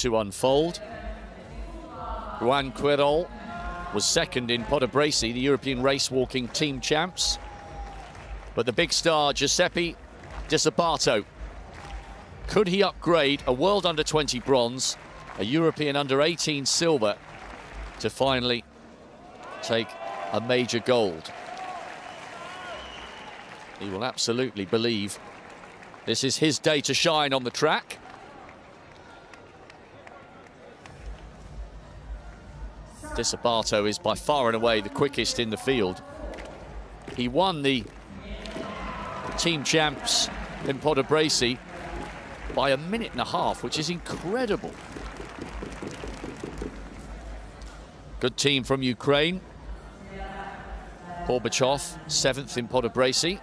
to unfold. Juan QUEROL was second in Podbrezhny, the European race walking team champs. But the big star, Giuseppe DISABATO, could he upgrade a World Under-20 bronze, a European Under-18 silver, to finally take a major gold? He will absolutely believe this is his day to shine on the track. DISABATO is by far and away the quickest in the field. He won the team champs in Podbrezhny by 1.5 minutes, which is incredible. Good team from Ukraine. HORBACHOV, 7th in Podbrezhny.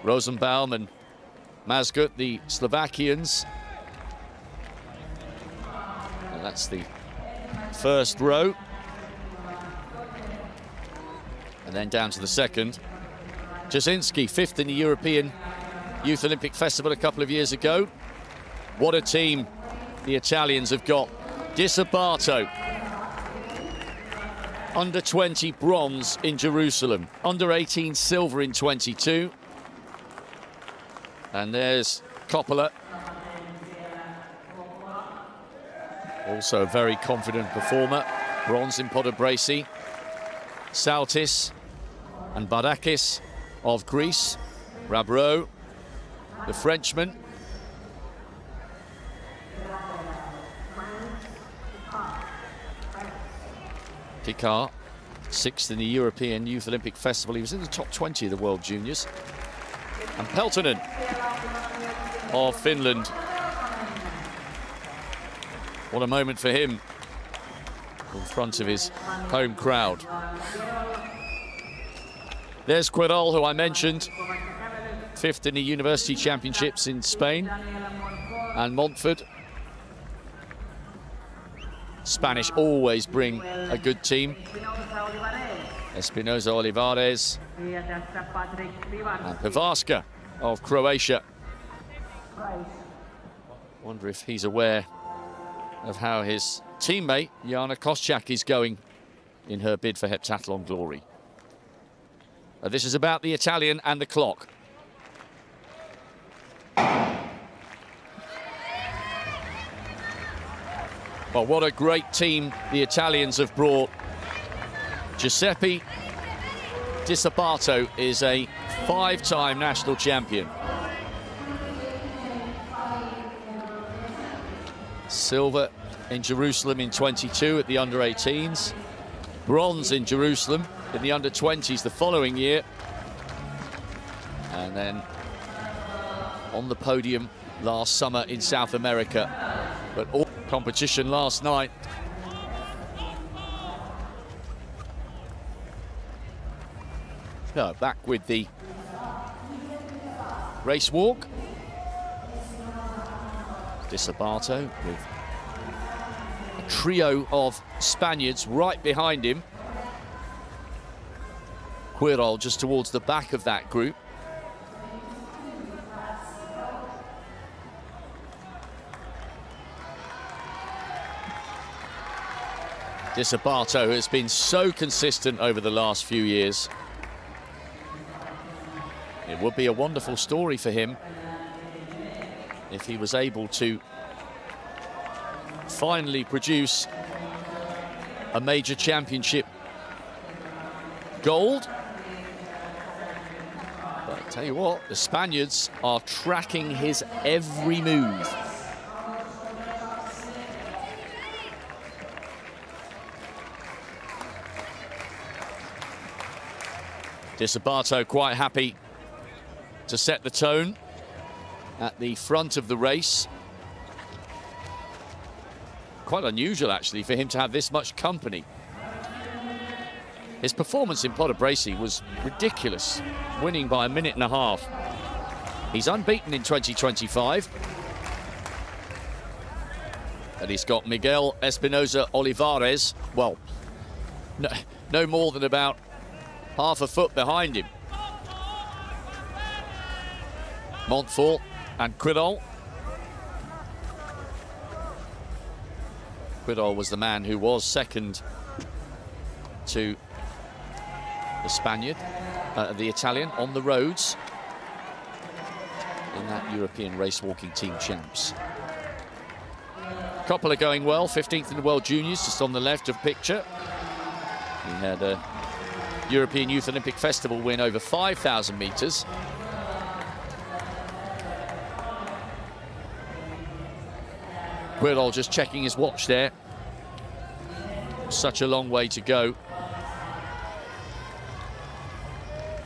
Rosenbaum and MAŽGÚT, the Slovakians. And that's the first row. And then down to the second. JASINSKI, 5th in the European Youth Olympic Festival a couple of years ago. What a team the Italians have got. DISABATO, Under-20 bronze in Jerusalem. Under-18 silver in 22. And there's COPPOLA. Also a very confident performer. Bronze in Podbrezhny. Saltis and Bardakis of Greece. Rabro, the Frenchman. Picard, 6th in the European Youth Olympic Festival. He was in the top 20 of the World Juniors. And Peltonen of Finland. What a moment for him in front of his home crowd. There's QUEROL, who I mentioned, 5th in the University Championships in Spain. And MONFORT. Spanish always bring a good team. ESPINOSA OLIVARES and PIVARSKI of Croatia. Wonder if he's aware of how his teammate Jana Koschak is going in her bid for heptathlon glory. This is about the Italian and the clock. Well, what a great team the Italians have brought. Giuseppe DISABATO is a 5-time national champion. Silver in Jerusalem in 22 at the under-18s. Bronze in Jerusalem in the under-20s the following year. And then on the podium last summer in South America. But all competition last night. No, back with the race walk. DISABATO with a trio of Spaniards right behind him. QUEROL just towards the back of that group. DISABATO has been so consistent over the last few years. It would be a wonderful story for him if he was able to finally produce a major championship gold. But I tell you what, the Spaniards are tracking his every move. DISABATO quite happy to set the tone at the front of the race. Quite unusual, actually, for him to have this much company. His performance in Podbrezhny was ridiculous, winning by 1.5 minutes. He's unbeaten in 2025. And he's got Miguel Espinosa Olivares, well, no more than about half a foot behind him. MONFORT And QUEROL. QUEROL was the man who was second to the Spaniard, the Italian, on the roads in that European race walking team champs. COPPOLA going well, 15th in the World Juniors, just on the left of picture. He had a European Youth Olympic Festival win over 5,000 meters. QUEROL just checking his watch there. Such a long way to go.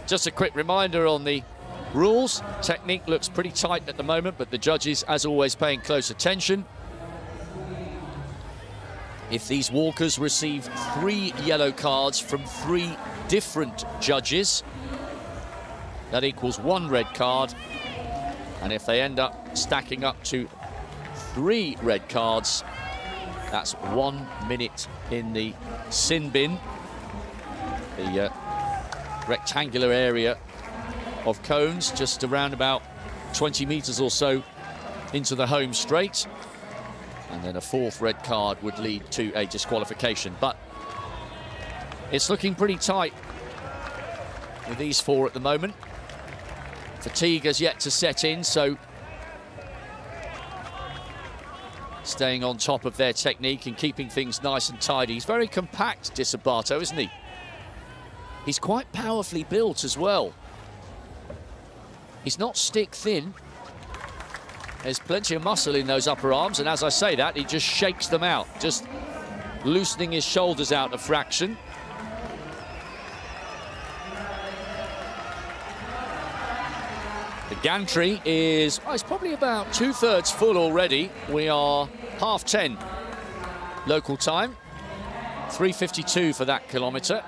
Just a quick reminder on the rules. Technique looks pretty tight at the moment, but the judges, as always, paying close attention. If these walkers receive 3 yellow cards from 3 different judges, that equals 1 red card. And if they end up stacking up to 3 red cards, that's 1 minute in the sin bin, the rectangular area of cones just around about 20 meters or so into the home straight. And then a 4th red card would lead to a disqualification. But it's looking pretty tight with these 4 at the moment. Fatigue has yet to set in, so staying on top of their technique and keeping things nice and tidy. He's very compact, DISABATO, isn't he? He's quite powerfully built as well. He's not stick thin. There's plenty of muscle in those upper arms, and as I say that, he just shakes them out, just loosening his shoulders out a fraction. The gantry is, it's probably about 2/3 full already. We are 10:30 local time. 3:52 for that kilometre.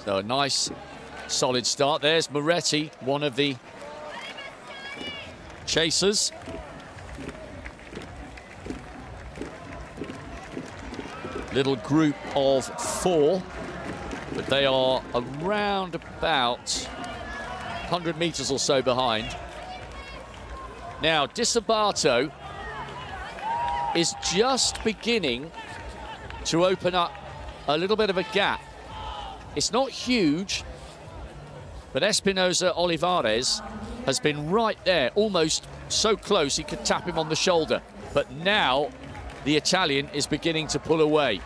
So a nice, solid start. There's Moretti, one of the chasers. Little group of 4, but they are around about 100 meters or so behind. Now, DISABATO is just beginning to open up a little bit of a gap. It's not huge, but Espinosa Olivares has been right there, almost so close he could tap him on the shoulder. But now the Italian is beginning to pull away.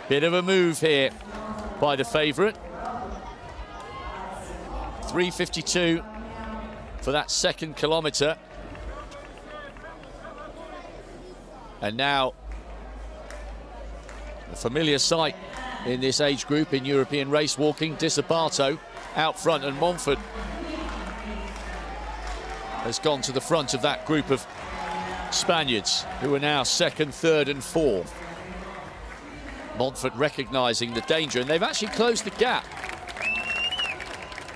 Bit of a move here by the favourite. 3:52 for that 2nd kilometre. And now a familiar sight in this age group in European race walking. DISABATO out front, and MONFORT has gone to the front of that group of Spaniards who are now 2nd, 3rd and 4th. MONFORT recognising the danger, and they've actually closed the gap.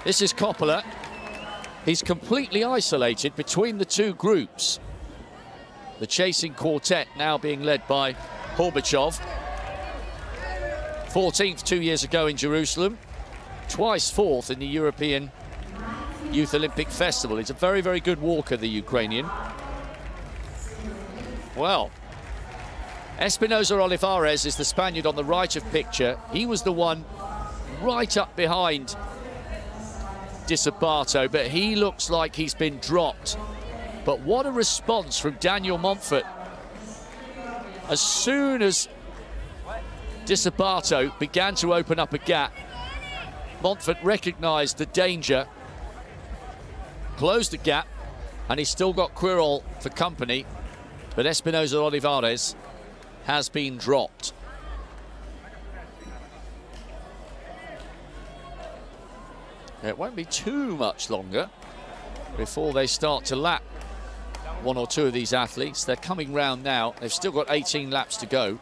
This is COPPOLA. He's completely isolated between the 2 groups. The chasing quartet now being led by HORBACHOV. 14th 2 years ago in Jerusalem, twice 4th in the European Youth Olympic Festival. He's a very, very good walker, the Ukrainian. Well, Espinosa Olivares is the Spaniard on the right of picture. He was the one right up behind DISABATO, but he looks like he's been dropped. But what a response from Daniel MONFORT. As soon as DISABATO began to open up a gap, MONFORT recognised the danger, closed the gap, and he's still got QUEROL for company, but Espinosa Olivares has been dropped. It won't be too much longer before they start to lap 1 or 2 of these athletes. They're coming round now. They've still got 18 laps to go.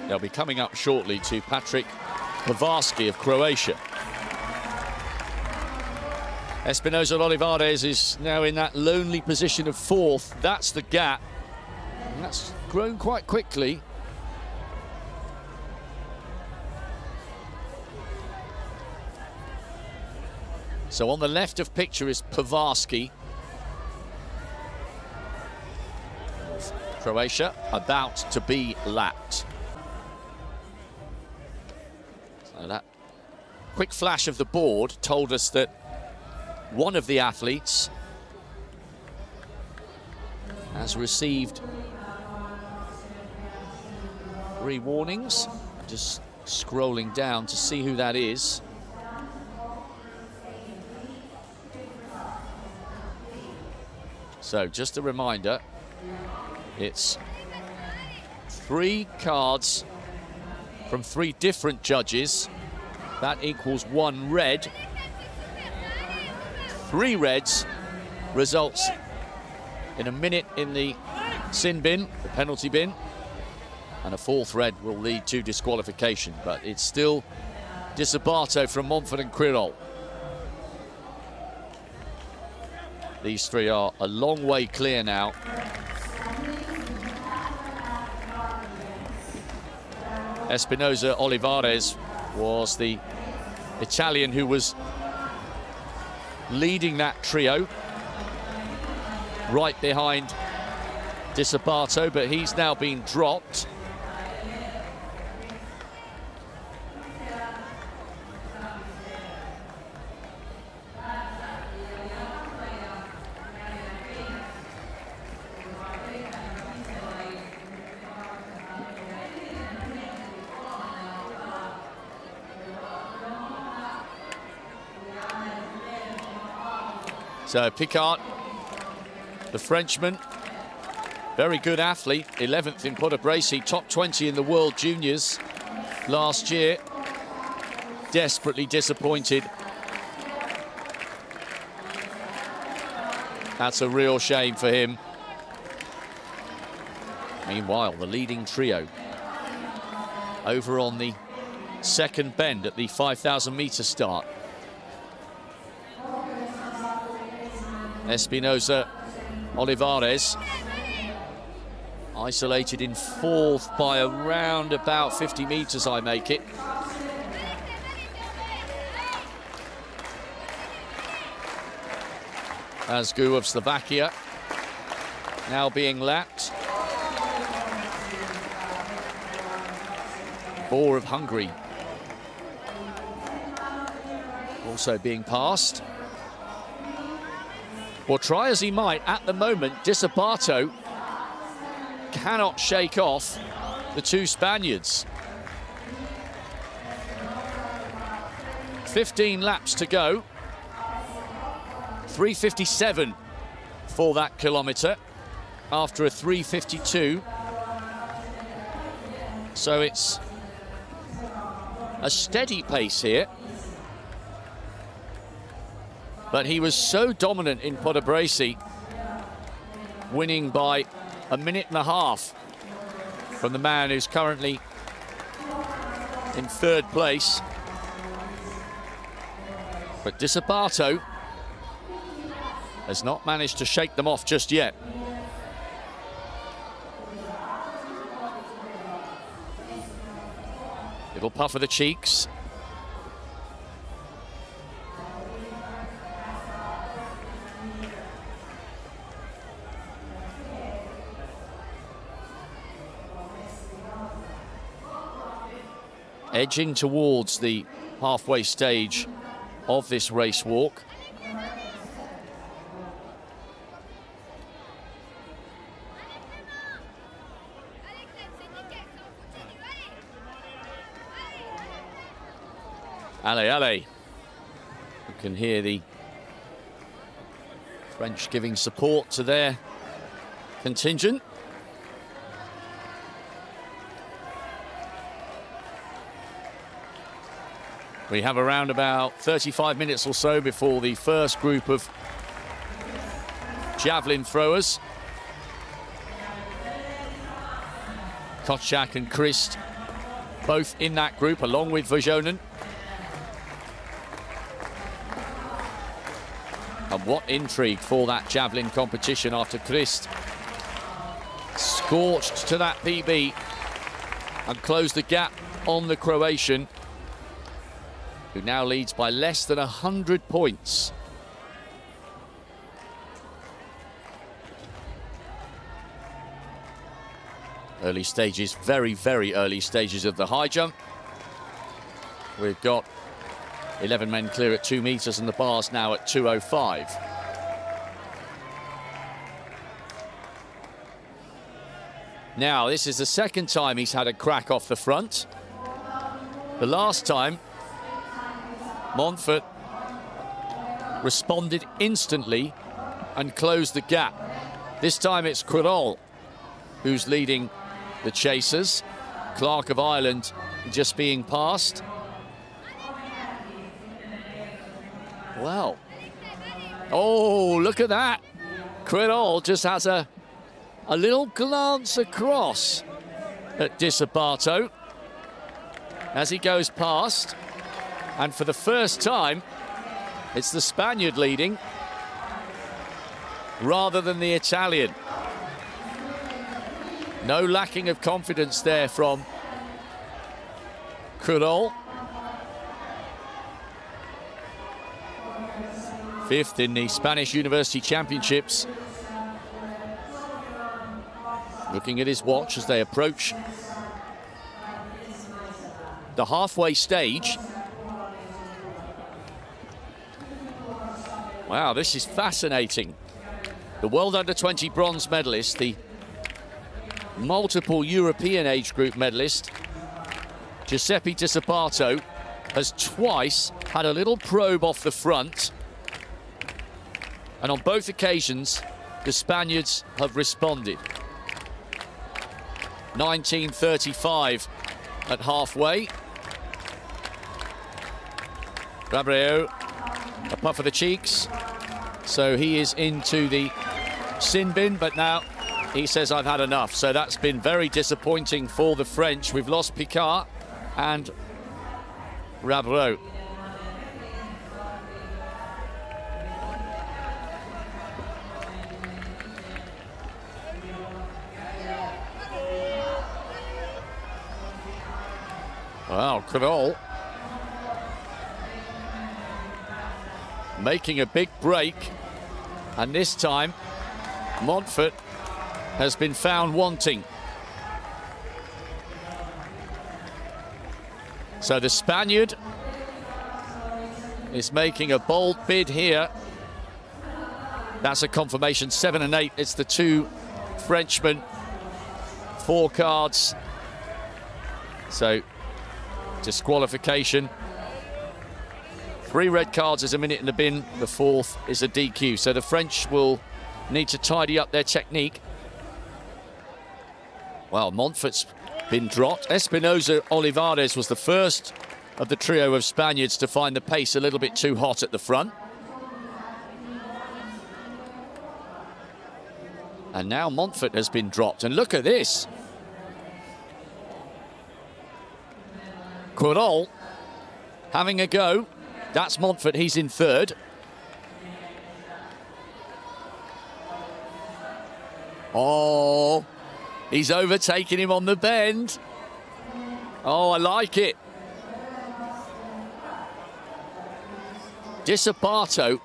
They'll be coming up shortly to PATRIK Pivarski of Croatia. Espinosa Olivares is now in that lonely position of 4th. That's the gap. And that's grown quite quickly. So on the left of picture is Pivarski. Croatia about to be lapped. So that quick flash of the board told us that one of the athletes has received 3 warnings. Just scrolling down to see who that is. So just a reminder, it's 3 cards from 3 different judges. That equals 1 red. 3 reds results in a minute in the sin bin, the penalty bin, and a 4th red will lead to disqualification. But it's still DISABATO from MONFORT and QUEROL. These 3 are a long way clear now. Espinosa Olivares was the Italian who was leading that trio, right behind DISABATO, but he's now been dropped. So Picard, the Frenchman, very good athlete, 11th in Pod Bracey, top 20 in the World Juniors last year. Desperately disappointed. That's a real shame for him. Meanwhile, the leading trio over on the second bend at the 5,000-meter start. Espinosa Olivares isolated in 4th by around about 50 meters, I make it. MAŽGÚT of Slovakia now being lapped. BOR of Hungary also being passed. Well, try as he might, at the moment, DISABATO cannot shake off the 2 Spaniards. 15 laps to go. 3:57 for that kilometre after a 3:52. So it's a steady pace here. But he was so dominant in Pod Bracey, winning by a minute and a half from the man who's currently in 3rd place. But DISABATO has not managed to shake them off just yet. Little puff of the cheeks. Edging towards the halfway stage of this race walk. Allez, allez. You can hear the French giving support to their contingent. We have around about 35 minutes or so before the first group of javelin throwers. Kochak and Christ both in that group, along with Vajonen. And what intrigue for that javelin competition after Krist scorched to that PB and closed the gap on the Croatian, who now leads by less than 100 points. Early stages, very, very early stages of the high jump. We've got 11 men clear at 2 meters and the bars now at 2:05. Now, this is the second time he's had a crack off the front. The last time, Montfort responded instantly and closed the gap. This time it's QUEROL who's leading the chasers. Clark of Ireland just being passed. Well, oh, look at that. QUEROL just has a little glance across at DISABATO as he goes past. And for the first time, it's the Spaniard leading rather than the Italian. No lacking of confidence there from QUEROL. 5th in the Spanish University Championships. Looking at his watch as they approach the halfway stage. Wow, this is fascinating. The World Under-20 bronze medalist, the multiple European age group medalist, Giuseppe DISABATO, has twice had a little probe off the front. And on both occasions, the Spaniards have responded. 19:35 at halfway. Rabreo, a puff of the cheeks. So he is into the sin bin, but now he says, I've had enough. So that's been very disappointing for the French. We've lost Picard and Rabreo. Wow, QUEROL making a big break, and this time Montfort has been found wanting. So the Spaniard is making a bold bid here. That's a confirmation, 7 and 8. It's the two Frenchmen, 4 cards. So disqualification. 3 red cards is a minute in the bin. The 4th is a DQ. So the French will need to tidy up their technique. Well, Montfort's been dropped. Espinosa Olivares was the first of the trio of Spaniards to find the pace a little bit too hot at the front. And now Montfort has been dropped. And look at this. QUEROL having a go. That's Montfort, he's in 3rd. Oh, he's overtaking him on the bend. Oh, I like it. DISABATO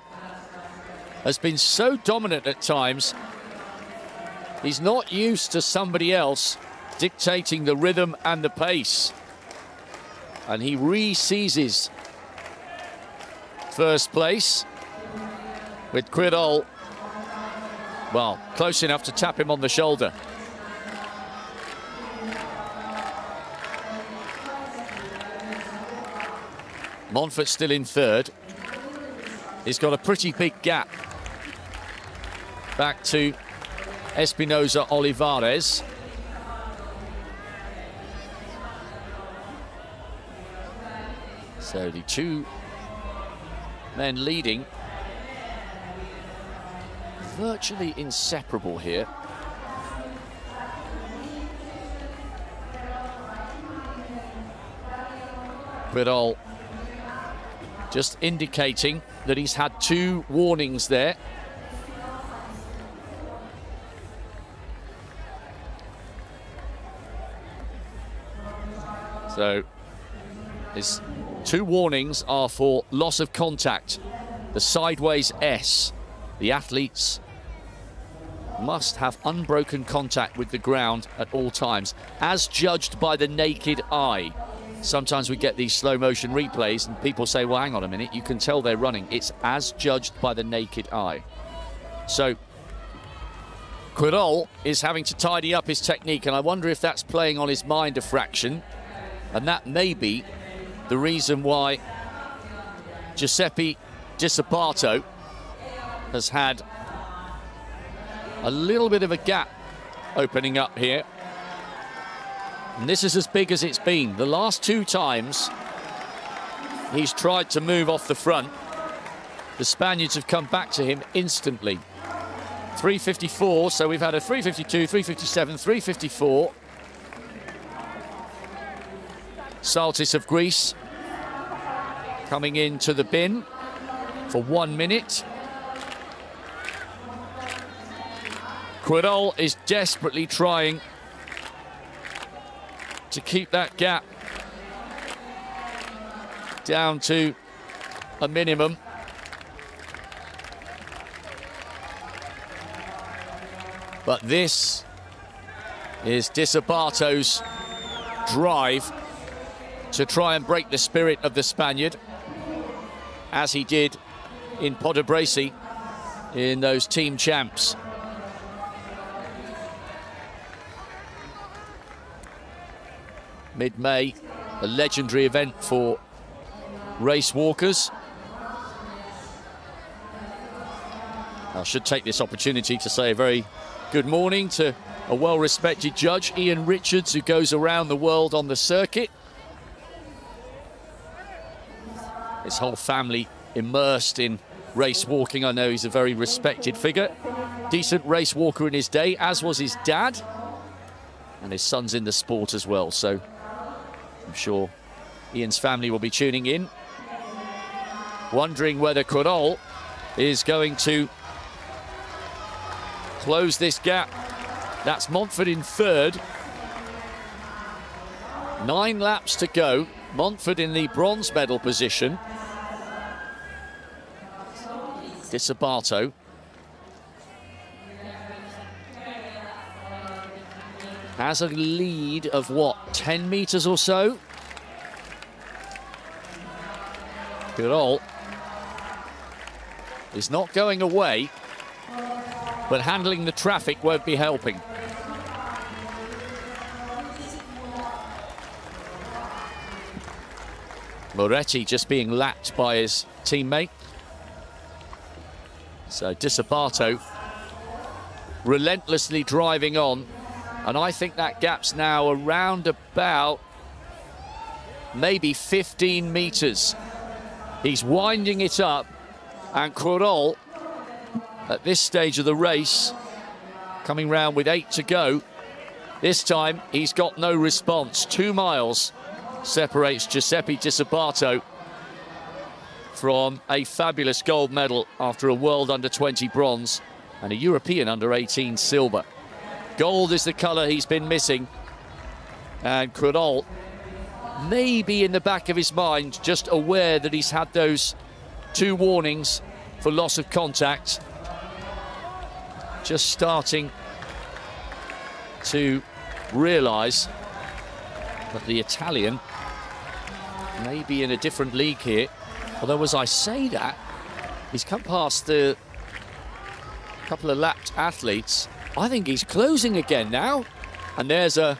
has been so dominant at times. He's not used to somebody else dictating the rhythm and the pace. And he re-seizes first place with QUEROL, well, close enough to tap him on the shoulder. Montfort still in 3rd. He's got a pretty big gap back to Espinosa Olivares. So the two men leading, virtually inseparable here. QUEROL just indicating that he's had 2 warnings there. So his 2 warnings are for loss of contact. The sideways S. The athletes must have unbroken contact with the ground at all times, as judged by the naked eye. Sometimes we get these slow motion replays and people say, well, hang on a minute, you can tell they're running. It's as judged by the naked eye. So QUEROL is having to tidy up his technique, and I wonder if that's playing on his mind a fraction. And that may be the reason why Giuseppe DISABATO has had a little bit of a gap opening up here. And this is as big as it's been. The last 2 times he's tried to move off the front, the Spaniards have come back to him instantly. 3:54, so we've had a 3:52, 3:57, 3:54. Saltis of Greece coming into the bin for 1 minute. QUEROL is desperately trying to keep that gap down to a minimum. But this is DISABATO's drive to try and break the spirit of the Spaniard, as he did in Podebresi in those team champs. Mid-May, a legendary event for race walkers. I should take this opportunity to say a very good morning to a well-respected judge, Ian Richards, who goes around the world on the circuit. His whole family immersed in race walking. I know he's a very respected figure. Decent race walker in his day, as was his dad. And his son's in the sport as well, so I'm sure Ian's family will be tuning in, wondering whether QUEROL is going to close this gap. That's Montfort in 3rd. 9 laps to go. Montfort in the bronze medal position. DISABATO has a lead of, what, 10 meters or so? QUEROL is not going away, but handling the traffic won't be helping. Moretti just being lapped by his teammate. So DISABATO relentlessly driving on. And I think that gap's now around about maybe 15 meters. He's winding it up, and QUEROL at this stage of the race, coming round with 8 to go. This time he's got no response. 2 miles separates Giuseppe DISABATO from a fabulous gold medal after a World Under-20 bronze and a European Under-18 silver. Gold is the colour he's been missing, and QUEROL may be in the back of his mind just aware that he's had those 2 warnings for loss of contact. Just starting to realise that the Italian may be in a different league here. Although, as I say that, he's come past the couple of lapped athletes. I think he's closing again now. And there's a...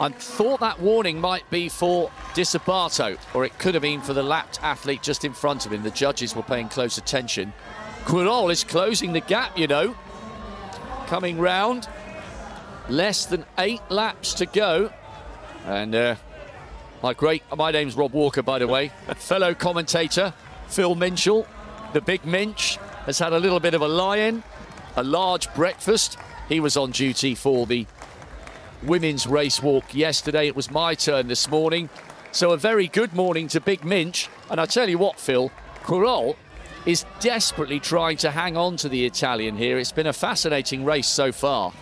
I thought that warning might be for DISABATO, or it could have been for the lapped athlete just in front of him. The judges were paying close attention. QUEROL is closing the gap, you know. Coming round. Less than 8 laps to go. And my name's Rob Walker, by the way. Fellow commentator, Phil Minchell. The big Minch has had a little bit of a lie-in, a large breakfast. He was on duty for the women's race walk yesterday. It was my turn this morning. So a very good morning to Big Minch. And I tell you what, Phil, QUEROL is desperately trying to hang on to the Italian here. It's been a fascinating race so far.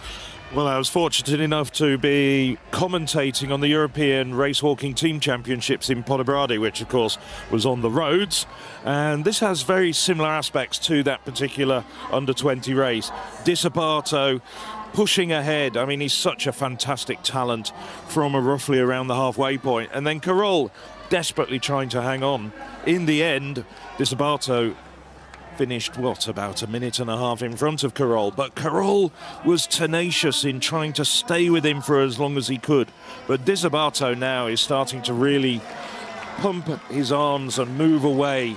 Well, I was fortunate enough to be commentating on the European Race Walking Team Championships in Podbrady, which of course was on the roads, and this has very similar aspects to that particular under-20 race. DISABATO pushing ahead. I mean, he's such a fantastic talent from roughly around the halfway point, and then QUEROL desperately trying to hang on. In the end, DISABATO finished, what, about a minute and a half in front of QUEROL, but QUEROL was tenacious in trying to stay with him for as long as he could. But DISABATO now is starting to really pump his arms and move away.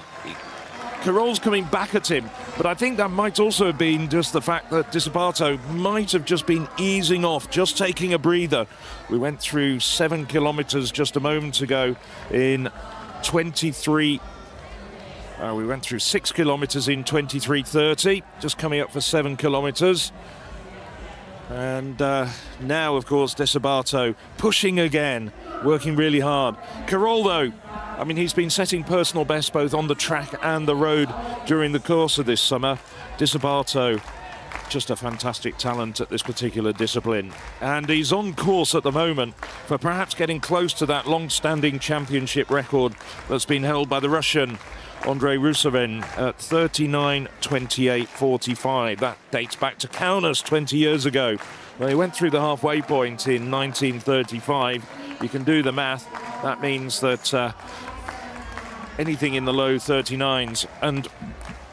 QUEROL's coming back at him, but I think that might also have been just the fact that DISABATO might have just been easing off, just taking a breather. We went through 7 kilometers just a moment ago in 23. We went through 6 kilometers in 23:30, just coming up for 7 kilometers. And now, of course, DISABATO pushing again, working really hard. QUEROL, though, I mean, he's been setting personal bests both on the track and the road during the course of this summer. DISABATO, just a fantastic talent at this particular discipline. And he's on course at the moment for perhaps getting close to that long-standing championship record that's been held by the Russian Andrei Rusevin at 39:28:45. That dates back to Kaunas 20 years ago. Well, he went through the halfway point in 1935. You can do the math. That means that anything in the low 39s. And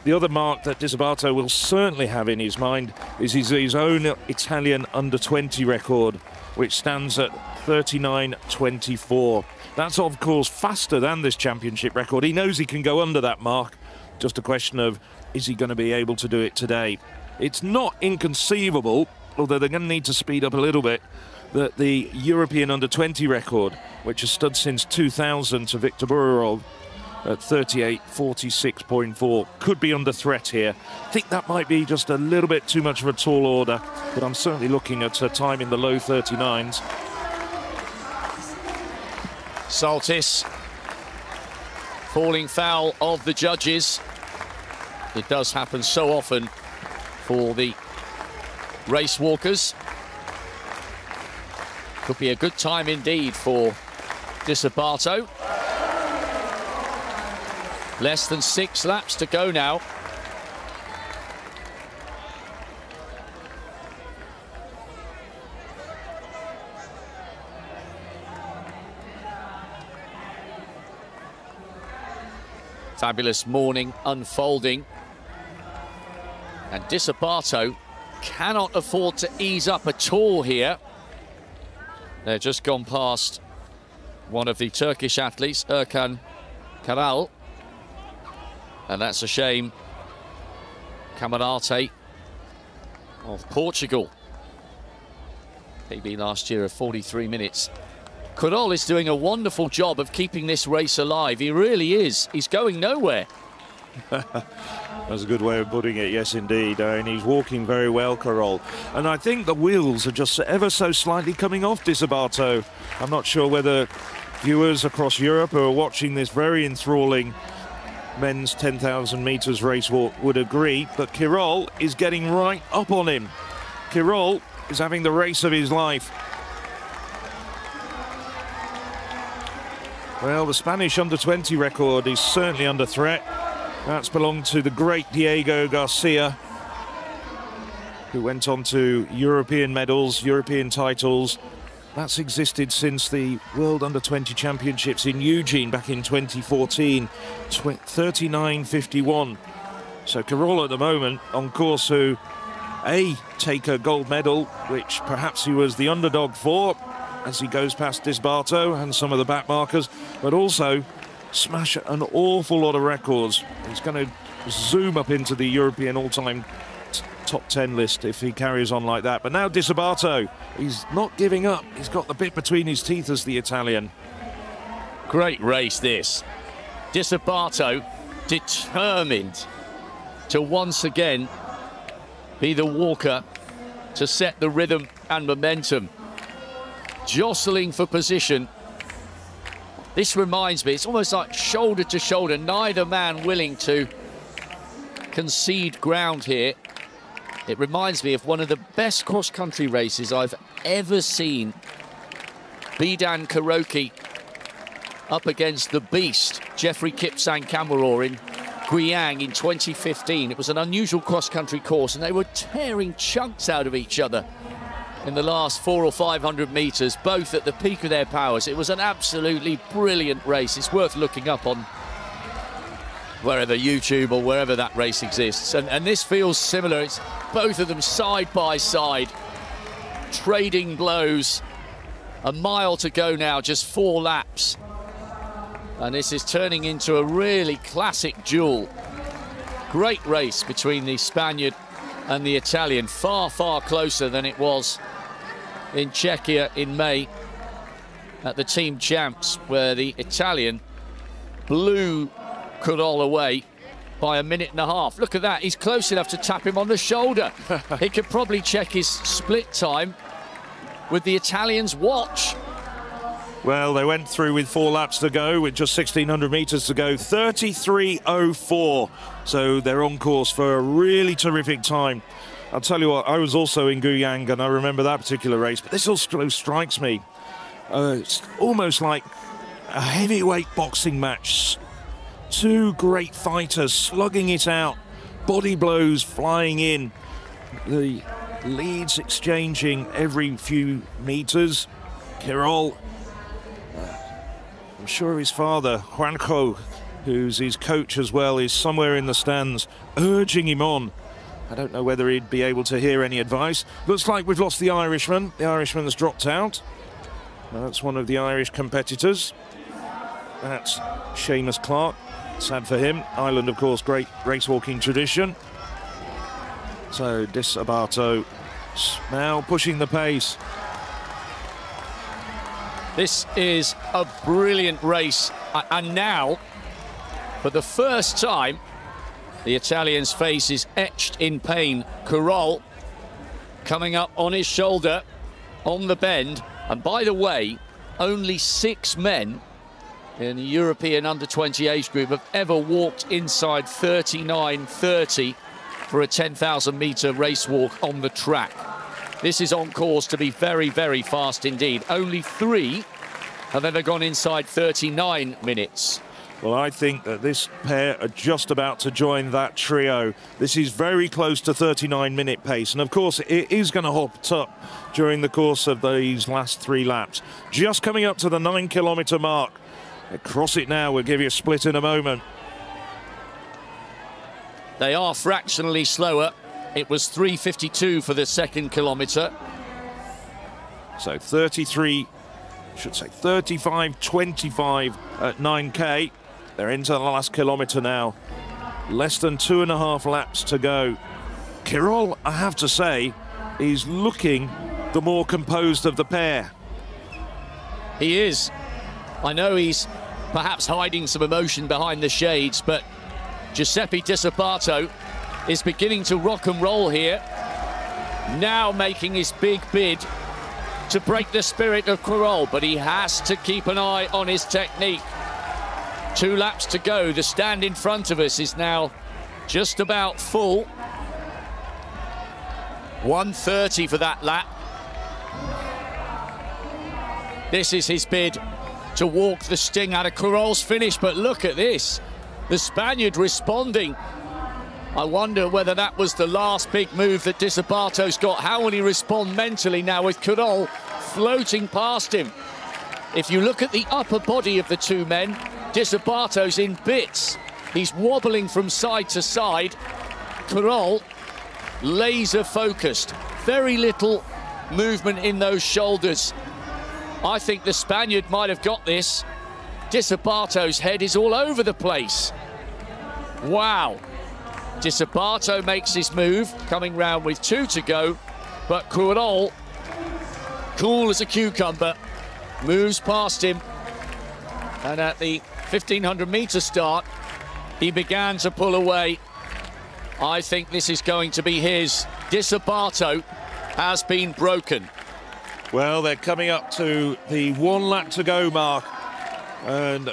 the other mark that DISABATO will certainly have in his mind is his own Italian under-20 record, which stands at 39:24. That's, of course, faster than this championship record. He knows he can go under that mark. Just a question of, is he going to be able to do it today? It's not inconceivable, although they're going to need to speed up a little bit, that the European under-20 record, which has stood since 2000 to Viktor Burarov at 38:46.4, could be under threat here. I think that might be just a little bit too much of a tall order, but I'm certainly looking at a time in the low 39s. Saltis falling foul of the judges. It does happen so often for the race walkers. Could be a good time indeed for DISABATO. Less than 6 laps to go now. Fabulous morning unfolding. And DISABATO cannot afford to ease up at all here. They've just gone past one of the Turkish athletes, Erkan Karal. And that's a shame. CAMARATE of Portugal. PB last year of 43 minutes. QUEROL is doing a wonderful job of keeping this race alive. He really is. He's going nowhere. That's a good way of putting it, yes indeed. And he's walking very well, QUEROL. And I think the wheels are just ever so slightly coming off DISABATO. I'm not sure whether viewers across Europe who are watching this very enthralling men's 10,000 metres race walk would agree, but QUEROL is getting right up on him. QUEROL is having the race of his life. Well, the Spanish under-20 record is certainly under threat. That's belonged to the great Diego Garcia, who went on to European medals, European titles. That's existed since the World Under-20 Championships in Eugene back in 2014, 39:51. So QUEROL at the moment on course to take a gold medal, which perhaps he was the underdog for, as he goes past DISABATO and some of the back markers, but also smash an awful lot of records. He's going to zoom up into the European all-time top 10 list if he carries on like that. But now DISABATO, he's not giving up. He's got the bit between his teeth as the Italian. Great race this. DISABATO determined to once again be the walker to set the rhythm and momentum. Jostling for position This reminds me, it's almost like shoulder to shoulder, neither man willing to concede ground here. It reminds me of one of the best cross-country races I've ever seen. Bidan Karoki up against the beast, Jeffrey Kipsang Kamworor in Guyang in 2015. It was an unusual cross-country course, and they were tearing chunks out of each other in the last 400 or 500 metres, both at the peak of their powers. It was an absolutely brilliant race. It's worth looking up on wherever, YouTube or wherever that race exists. And this feels similar. It's both of them side by side, trading blows. A mile to go now, just 4 laps. And this is turning into a really classic duel. Great race between the Spaniard and the Italian. Far, far closer than it was in Czechia in May at the team champs, where the Italian blew QUEROL away by a minute and a half. Look at that, he's close enough to tap him on the shoulder. He could probably check his split time with the Italian's watch. Well, they went through with 4 laps to go, with just 1,600 metres to go, 33.04. So they're on course for a really terrific time. I'll tell you what, I was also in Guyang, and I remember that particular race, but this also strikes me. It's almost like a heavyweight boxing match. 2 great fighters slugging it out, body blows flying in, the leads exchanging every few metres. QUEROL, I'm sure his father, Juanjo, who's his coach as well, is somewhere in the stands urging him on. I don't know whether he'd be able to hear any advice. Looks like we've lost the Irishman. The Irishman has dropped out. That's one of the Irish competitors. That's Seamus Clark. Sad for him. Ireland, of course, great race-walking tradition. So DISABATO now pushing the pace. This is a brilliant race. And now, for the first time, the Italian's face is etched in pain. QUEROL coming up on his shoulder, on the bend. And by the way, only 6 men in the European under-20 age group have ever walked inside 39.30 for a 10,000-metre race walk on the track. This is on course to be very, very fast indeed. Only 3 have ever gone inside 39 minutes. Well, I think that this pair are just about to join that trio. This is very close to 39-minute pace. And, of course, it is going to hop up during the course of these last 3 laps. Just coming up to the 9-kilometre mark. Across it now. We'll give you a split in a moment. They are fractionally slower. It was 3:52 for the 2nd kilometre. So 35.25 at 9K. They're into the last kilometre now. Less than 2.5 laps to go. QUEROL, I have to say, is looking the more composed of the pair. He is. I know he's perhaps hiding some emotion behind the shades, but Giuseppe DISABATO is beginning to rock and roll here. Now making his big bid to break the spirit of QUEROL, but he has to keep an eye on his technique. 2 laps to go. The stand in front of us is now just about full. 1:30 for that lap. This is his bid to walk the sting out of QUEROL's finish, but look at this. The Spaniard responding. I wonder whether that was the last big move that DISABATO's got. How will he respond mentally now with QUEROL floating past him? If you look at the upper body of the 2 men, DISABATO's in bits. He's wobbling from side to side. QUEROL laser focused. Very little movement in those shoulders. I think the Spaniard might have got this. DISABATO's head is all over the place. Wow. DISABATO makes his move, coming round with 2 to go, but QUEROL, cool as a cucumber, moves past him. And at the 1,500-metre start, he began to pull away. I think this is going to be his. DISABATO has been broken. Well, they're coming up to the 1 lap to go mark. And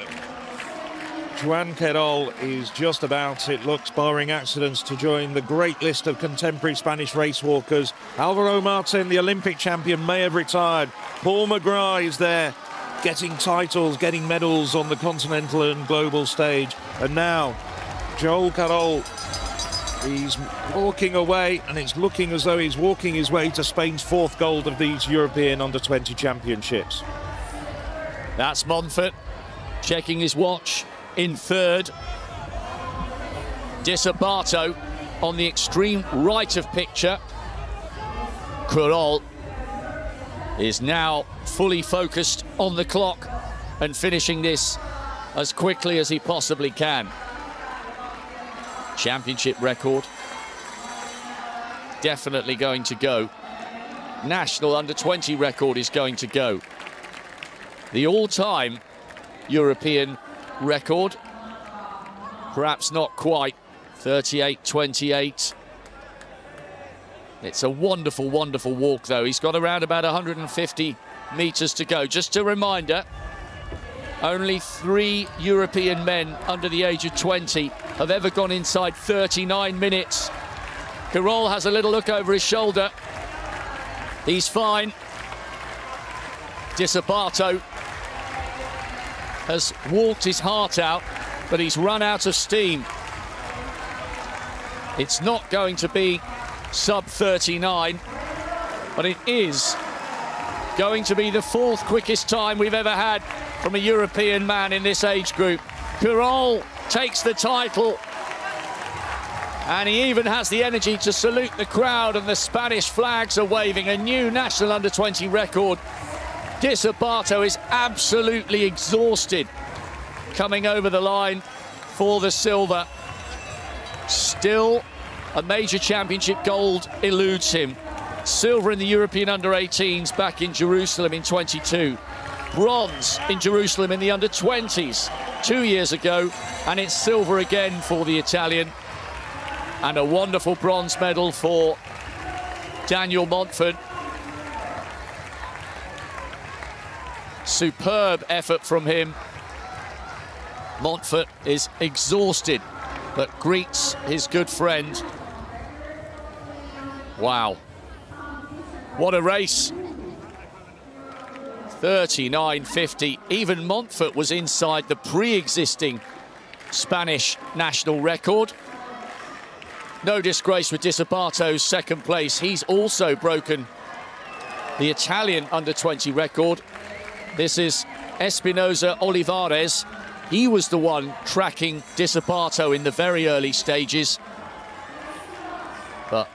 Joan QUEROL is just about, it looks, barring accidents, to join the great list of contemporary Spanish race walkers. Alvaro Martin, the Olympic champion, may have retired. Paul McGrath is there, getting titles, getting medals on the continental and global stage. And now, Joan QUEROL, he's walking away, and it's looking as though he's walking his way to Spain's 4th gold of these European Under-20 Championships. That's MONFORT checking his watch in 3rd. DISABATO on the extreme right of picture. QUEROL is now fully focused on the clock and finishing this as quickly as he possibly can. Championship record definitely going to go. National Under-20 record is going to go. The all-time European record, perhaps not quite, 38.28. It's a wonderful, wonderful walk, though. He's got around about 150 meters to go. Just a reminder, only 3 European men under the age of 20 have ever gone inside 39 minutes. QUEROL has a little look over his shoulder. He's fine. DISABATO has walked his heart out, but he's run out of steam. It's not going to be sub 39, but it is going to be the 4th quickest time we've ever had from a European man in this age group. QUEROL takes the title, and he even has the energy to salute the crowd, and the Spanish flags are waving. A new national under-20 record. DISABATO is absolutely exhausted coming over the line for the silver. Still, a major championship gold eludes him. Silver in the European under-18s back in Jerusalem in 22. Bronze in Jerusalem in the under-20s 2 years ago, and it's silver again for the Italian. And a wonderful bronze medal for Daniel MONFORT. Superb effort from him. MONFORT is exhausted, but greets his good friend. Wow. What a race. 39.50. Even MONFORT was inside the pre-existing Spanish national record. No disgrace with DISABATO's 2nd place. He's also broken the Italian under-20 record. This is ESPINOSA Olivares. He was the one tracking DISABATO in the very early stages, but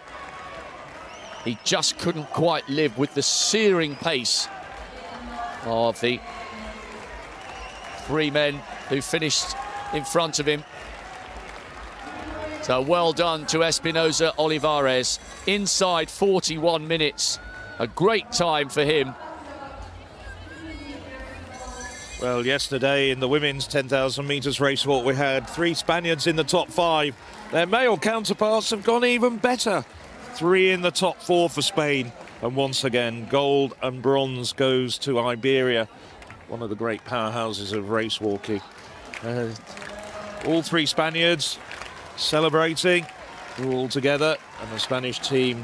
he just couldn't quite live with the searing pace of the 3 men who finished in front of him. So well done to ESPINOSA Olivares. Inside 41 minutes. A great time for him. Well, yesterday in the women's 10,000 metres race walk, we had 3 Spaniards in the top 5. Their male counterparts have gone even better. 3 in the top 4 for Spain. And once again, gold and bronze goes to Iberia, one of the great powerhouses of race walking. All 3 Spaniards celebrating all together, and the Spanish team,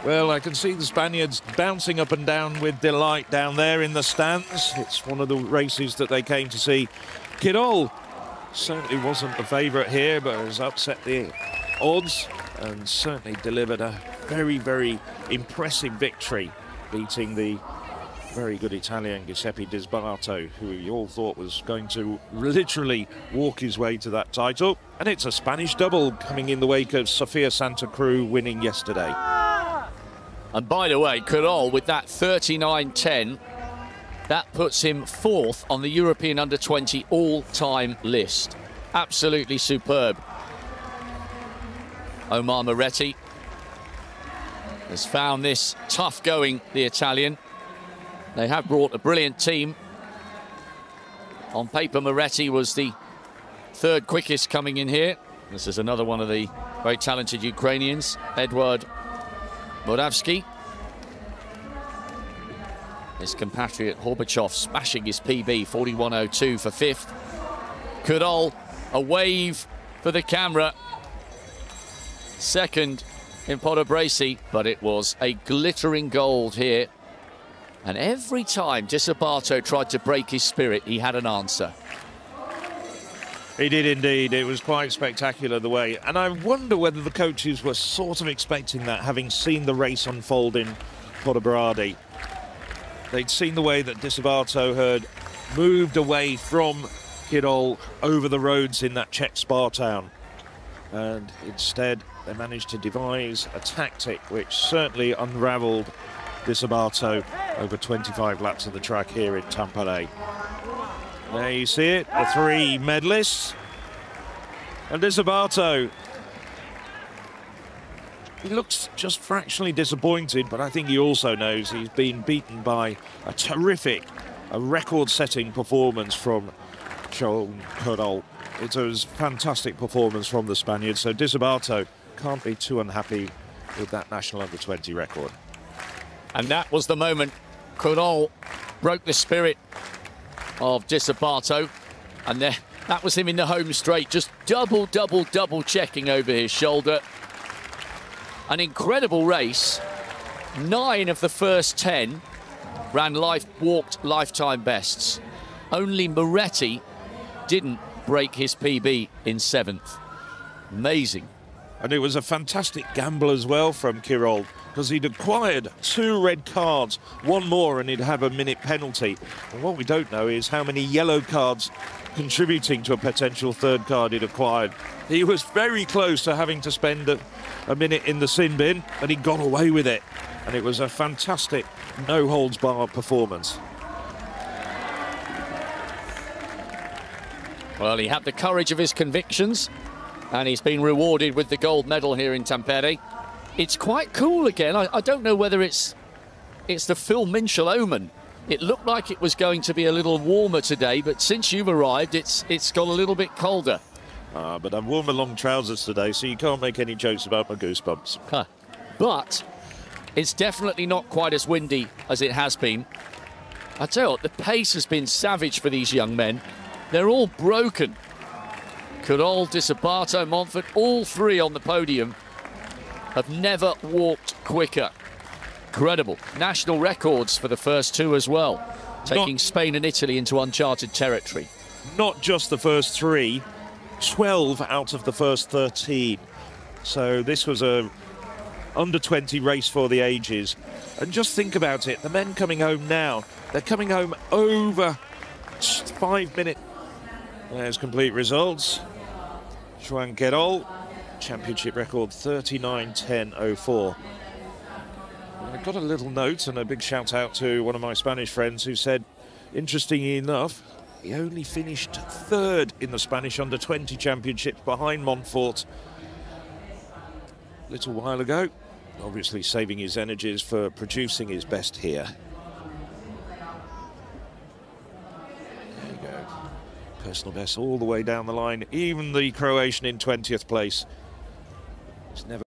well, I can see the Spaniards bouncing up and down with delight down there in the stands. It's one of the races that they came to see. QUEROL certainly wasn't the favourite here, but has upset the odds and certainly delivered a very, very impressive victory, beating the very good Italian Giuseppe DISABATO, who we all thought was going to literally walk his way to that title. And it's a Spanish double coming in the wake of Sofia Santa Cruz winning yesterday. And by the way, QUEROL with that 39.10, that puts him 4th on the European under-20 all-time list. Absolutely superb. Omar Moretti has found this tough going, the Italian. They have brought a brilliant team. On paper, Moretti was the 3rd quickest coming in here. This is another one of the very talented Ukrainians, Eduard MURAVSKYI. His compatriot Horbachov smashing his PB, 41.02 for 5th. QUEROL, a wave for the camera. 2nd in Podobrasi, but it was a glittering gold here. And every time DISABATO tried to break his spirit, he had an answer. He did indeed. It was quite spectacular the way. And I wonder whether the coaches were sort of expecting that, having seen the race unfold in Podobradi. They'd seen the way that DISABATO had moved away from QUEROL over the roads in that Czech spa town. And instead, they managed to devise a tactic which certainly unravelled DISABATO over 25 laps of the track here in Tampere. There you see it, the 3 medalists. And DISABATO, he looks just fractionally disappointed, but I think he also knows he's been beaten by a terrific, a record-setting performance from Joan QUEROL. It was a fantastic performance from the Spaniard, so DISABATO can't be too unhappy with that national under-20 record. And that was the moment QUEROL broke the spirit of DISABATO, and there, that was him in the home straight, just double checking over his shoulder. An incredible race. 9 of the first 10 walked lifetime bests. Only Moretti didn't break his PB in 7th. Amazing. And it was a fantastic gamble as well from QUEROL, because he'd acquired 2 red cards, 1 more and he'd have a minute penalty. And what we don't know is how many yellow cards contributing to a potential 3rd card he'd acquired. He was very close to having to spend a minute in the sin bin, but he got away with it. And it was a fantastic no-holds-barred performance. Well, he had the courage of his convictions, and he's been rewarded with the gold medal here in Tampere. It's quite cool again. I don't know whether it's the Phil Minshall omen. It looked like it was going to be a little warmer today, but since you've arrived, it's got a little bit colder. But I've worn my long trousers today, so you can't make any jokes about my goosebumps. Huh. But it's definitely not quite as windy as it has been. I tell you what, the pace has been savage for these young men. They're all broken. QUEROL, DISABATO, MONFORT, all 3 on the podium have never walked quicker. Incredible. National records for the first 2 as well, taking Spain and Italy into uncharted territory. Not just the first 3, 12 out of the first 13. So this was a under-20 race for the ages. And just think about it, the men coming home now, they're coming home over 5 minutes. There's complete results. Joan QUEROL, championship record 39:10.04. I got a little note and a big shout out to one of my Spanish friends who said, interestingly enough, he only finished 3rd in the Spanish under-20 championships behind Montfort a little while ago. Obviously saving his energies for producing his best here. There you go. Personal best all the way down the line. Even the Croatian in 20th place. It's never